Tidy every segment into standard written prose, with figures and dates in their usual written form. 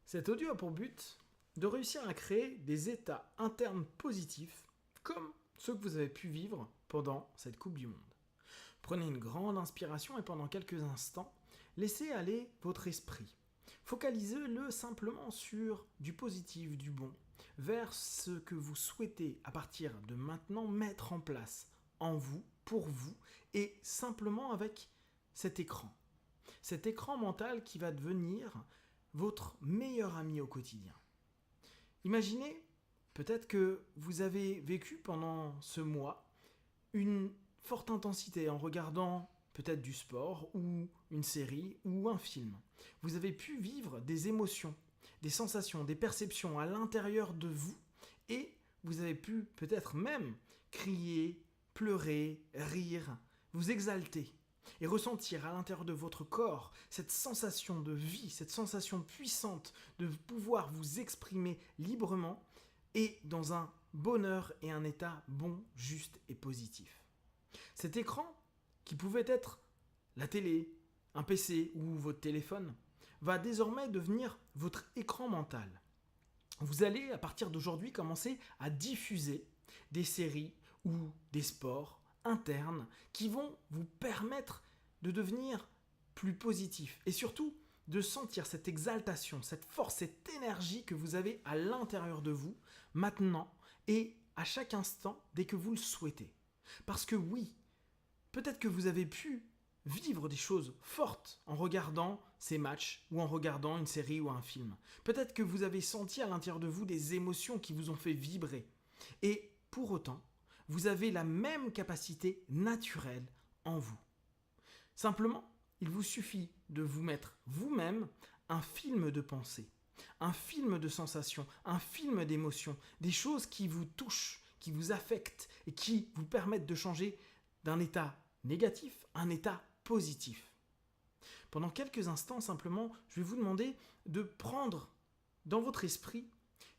Cet audio a pour but de réussir à créer des états internes positifs comme ceux que vous avez pu vivre pendant cette Coupe du Monde. Prenez une grande inspiration et pendant quelques instants, laissez aller votre esprit. Focalisez-le simplement sur du positif, du bon, vers ce que vous souhaitez à partir de maintenant mettre en place en vous, pour vous, et simplement avec cet écran. Cet écran mental qui va devenir votre meilleur ami au quotidien. Imaginez peut-être que vous avez vécu pendant ce mois une forte intensité en regardant peut-être du sport ou une série ou un film. Vous avez pu vivre des émotions, des sensations, des perceptions à l'intérieur de vous et vous avez pu peut-être même crier, pleurer, rire, vous exalter et ressentir à l'intérieur de votre corps cette sensation de vie, cette sensation puissante de pouvoir vous exprimer librement et dans un bonheur et un état bon, juste et positif. Cet écran, qui pouvait être la télé, un PC ou votre téléphone, va désormais devenir votre écran mental. Vous allez, à partir d'aujourd'hui, commencer à diffuser des séries ou des sports internes qui vont vous permettre de devenir plus positif et surtout de sentir cette exaltation, cette force, cette énergie que vous avez à l'intérieur de vous maintenant et à chaque instant dès que vous le souhaitez. Parce que oui, peut-être que vous avez pu vivre des choses fortes en regardant ces matchs ou en regardant une série ou un film. Peut-être que vous avez senti à l'intérieur de vous des émotions qui vous ont fait vibrer. Et pour autant, vous avez la même capacité naturelle en vous. Simplement, il vous suffit de vous mettre vous-même un film de pensée, un film de sensations, un film d'émotions, des choses qui vous touchent, qui vous affectent et qui vous permettent de changer d'un état négatif à un état positif. Pendant quelques instants, simplement, je vais vous demander de prendre dans votre esprit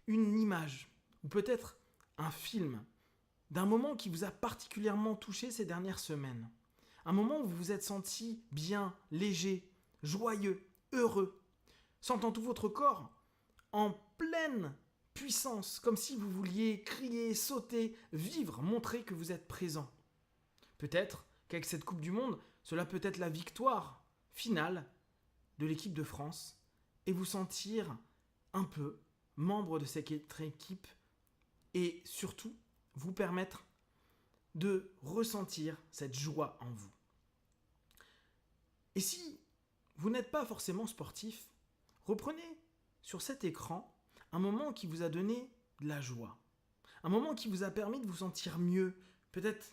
une image ou peut-être un film d'un moment qui vous a particulièrement touché ces dernières semaines. Un moment où vous vous êtes senti bien, léger, joyeux, heureux, sentant tout votre corps en pleine puissance, comme si vous vouliez crier, sauter, vivre, montrer que vous êtes présent. Peut-être qu'avec cette Coupe du Monde, cela peut être la victoire finale de l'équipe de France et vous sentir un peu membre de cette équipe et surtout vous permettre de ressentir cette joie en vous. Et si vous n'êtes pas forcément sportif, reprenez sur cet écran un moment qui vous a donné de la joie, un moment qui vous a permis de vous sentir mieux. Peut-être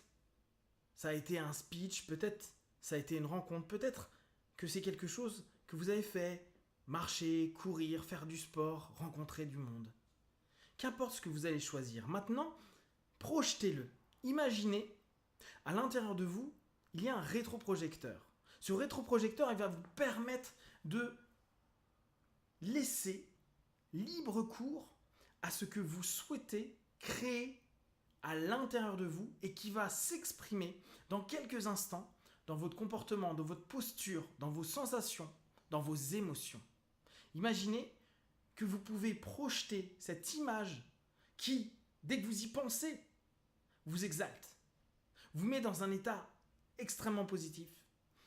ça a été un speech, peut-être ça a été une rencontre, peut-être que c'est quelque chose que vous avez fait, marcher, courir, faire du sport, rencontrer du monde. Qu'importe ce que vous allez choisir. Maintenant, projetez-le. Imaginez, à l'intérieur de vous, il y a un rétroprojecteur. Ce rétroprojecteur, il va vous permettre de laisser libre cours à ce que vous souhaitez créer à l'intérieur de vous et qui va s'exprimer dans quelques instants dans votre comportement, dans votre posture, dans vos sensations, dans vos émotions. Imaginez que vous pouvez projeter cette image qui, dès que vous y pensez, vous exalte, vous met dans un état extrêmement positif,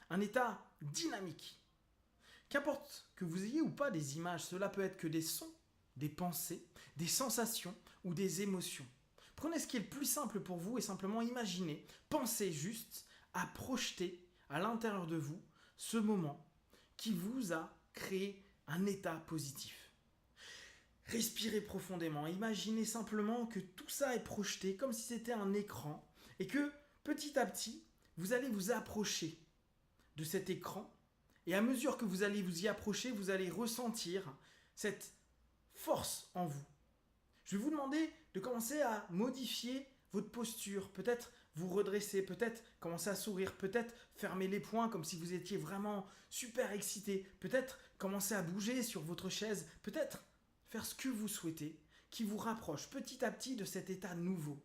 un état dynamique. Qu'importe que vous ayez ou pas des images, cela peut être que des sons, des pensées, des sensations ou des émotions. Prenez ce qui est le plus simple pour vous et simplement imaginez, pensez juste à projeter à l'intérieur de vous ce moment qui vous a créé un état positif. Respirez profondément, imaginez simplement que tout ça est projeté comme si c'était un écran et que petit à petit, vous allez vous approcher de cet écran et à mesure que vous allez vous y approcher, vous allez ressentir cette force en vous. Je vais vous demander de commencer à modifier votre posture, peut-être vous redresser, peut-être commencer à sourire, peut-être fermer les poings comme si vous étiez vraiment super excité, peut-être commencer à bouger sur votre chaise, peut-être faire ce que vous souhaitez, qui vous rapproche petit à petit de cet état nouveau.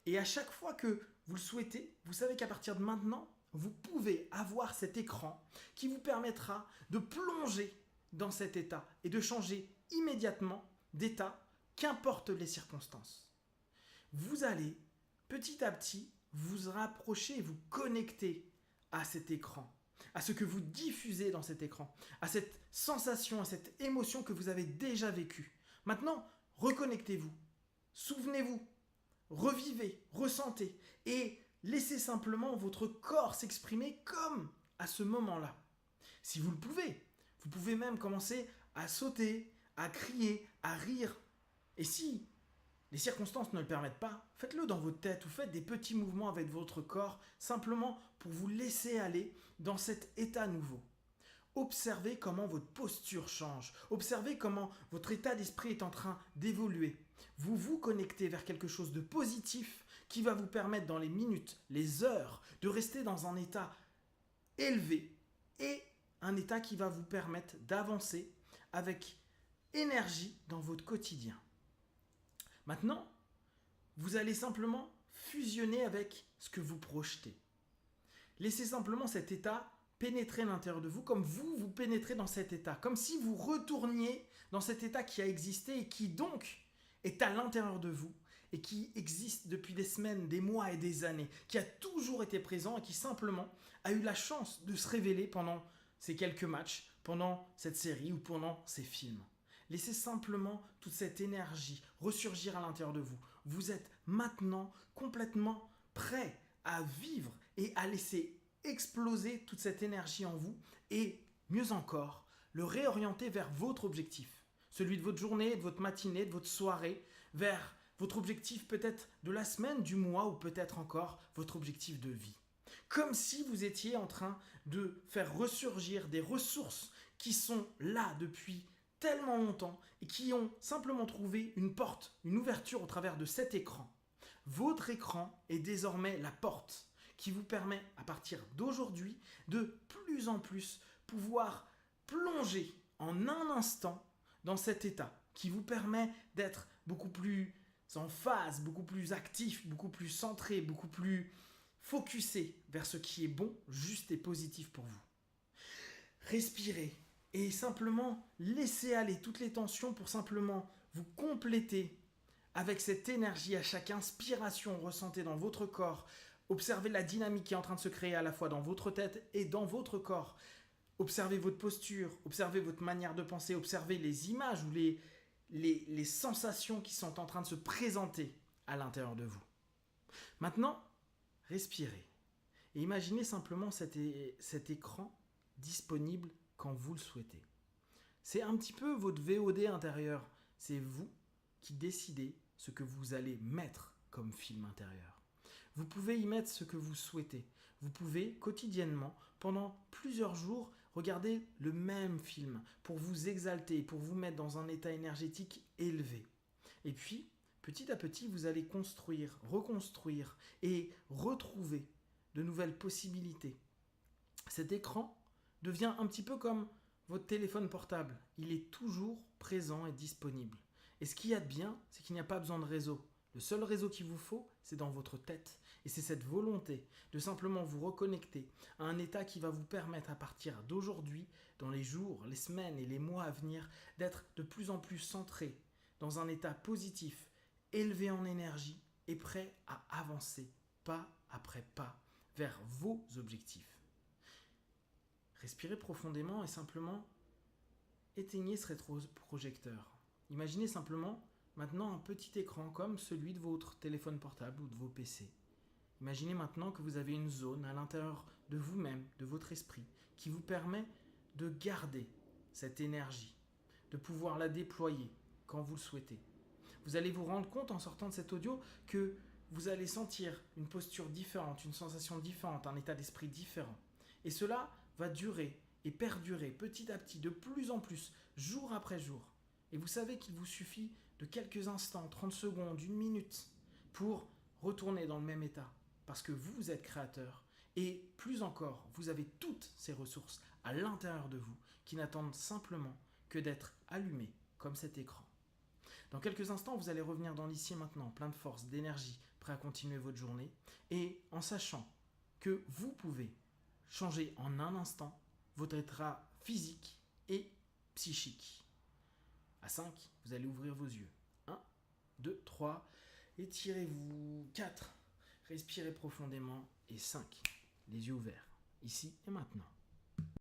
Et à chaque fois que vous le souhaitez, vous savez qu'à partir de maintenant, vous pouvez avoir cet écran qui vous permettra de plonger dans cet état et de changer immédiatement d'état, qu'importe les circonstances. Vous allez petit à petit vous rapprocher et vous connecter à cet écran, à ce que vous diffusez dans cet écran, à cette sensation, à cette émotion que vous avez déjà vécue. Maintenant, reconnectez-vous, souvenez-vous, revivez, ressentez et laissez simplement votre corps s'exprimer comme à ce moment-là. Si vous le pouvez, vous pouvez même commencer à sauter, à crier, à rire. Et si les circonstances ne le permettent pas, faites-le dans votre tête ou faites des petits mouvements avec votre corps simplement pour vous laisser aller dans cet état nouveau. Observez comment votre posture change. Observez comment votre état d'esprit est en train d'évoluer. Vous vous connectez vers quelque chose de positif qui va vous permettre dans les minutes, les heures, de rester dans un état élevé et un état qui va vous permettre d'avancer avec énergie dans votre quotidien. Maintenant, vous allez simplement fusionner avec ce que vous projetez. Laissez simplement cet état pénétrer à l'intérieur de vous comme vous pénétrez dans cet état. Comme si vous retourniez dans cet état qui a existé et qui donc est à l'intérieur de vous et qui existe depuis des semaines, des mois et des années, qui a toujours été présent et qui simplement a eu la chance de se révéler pendant ces quelques matchs, pendant cette série ou pendant ces films. Laissez simplement toute cette énergie ressurgir à l'intérieur de vous. Vous êtes maintenant complètement prêt à vivre et à laisser exploser toute cette énergie en vous et, mieux encore, le réorienter vers votre objectif. Celui de votre journée, de votre matinée, de votre soirée, vers votre objectif peut-être de la semaine, du mois ou peut-être encore votre objectif de vie. Comme si vous étiez en train de faire ressurgir des ressources qui sont là depuis tellement longtemps et qui ont simplement trouvé une porte, une ouverture au travers de cet écran. Votre écran est désormais la porte qui vous permet à partir d'aujourd'hui de plus en plus pouvoir plonger en un instant dans cet état qui vous permet d'être beaucoup plus en phase, beaucoup plus actif, beaucoup plus centré, beaucoup plus focusé vers ce qui est bon, juste et positif pour vous. Respirez et simplement laissez aller toutes les tensions pour simplement vous compléter avec cette énergie à chaque inspiration ressentez dans votre corps. Observez la dynamique qui est en train de se créer à la fois dans votre tête et dans votre corps. Observez votre posture, observez votre manière de penser, observez les images ou les sensations qui sont en train de se présenter à l'intérieur de vous. Maintenant, respirez et imaginez simplement cet écran disponible quand vous le souhaitez. C'est un petit peu votre VOD intérieur. C'est vous qui décidez ce que vous allez mettre comme film intérieur. Vous pouvez y mettre ce que vous souhaitez. Vous pouvez quotidiennement, pendant plusieurs jours, regarder le même film pour vous exalter, pour vous mettre dans un état énergétique élevé. Et puis, petit à petit, vous allez construire, reconstruire et retrouver de nouvelles possibilités. Cet écran devient un petit peu comme votre téléphone portable. Il est toujours présent et disponible. Et ce qu'il y a de bien, c'est qu'il n'y a pas besoin de réseau. Le seul réseau qu'il vous faut, c'est dans votre tête. Et c'est cette volonté de simplement vous reconnecter à un état qui va vous permettre à partir d'aujourd'hui, dans les jours, les semaines et les mois à venir, d'être de plus en plus centré dans un état positif, élevé en énergie et prêt à avancer pas après pas vers vos objectifs. Respirez profondément et simplement éteignez ce rétroprojecteur. Imaginez simplement maintenant un petit écran comme celui de votre téléphone portable ou de vos PC. Imaginez maintenant que vous avez une zone à l'intérieur de vous-même, de votre esprit, qui vous permet de garder cette énergie, de pouvoir la déployer quand vous le souhaitez. Vous allez vous rendre compte en sortant de cet audio que vous allez sentir une posture différente, une sensation différente, un état d'esprit différent. Et cela va durer et perdurer petit à petit, de plus en plus, jour après jour. Et vous savez qu'il vous suffit de quelques instants, 30 secondes, 1 minute, pour retourner dans le même état. Parce que vous êtes créateur. Et plus encore, vous avez toutes ces ressources à l'intérieur de vous qui n'attendent simplement que d'être allumées comme cet écran. Dans quelques instants, vous allez revenir dans l'ici et maintenant, plein de force, d'énergie, prêt à continuer votre journée. Et en sachant que vous pouvez changer en un instant votre état physique et psychique. À 5, vous allez ouvrir vos yeux. 1, 2, 3. Étirez-vous. 4. Respirez profondément. Et 5. Les yeux ouverts. Ici et maintenant.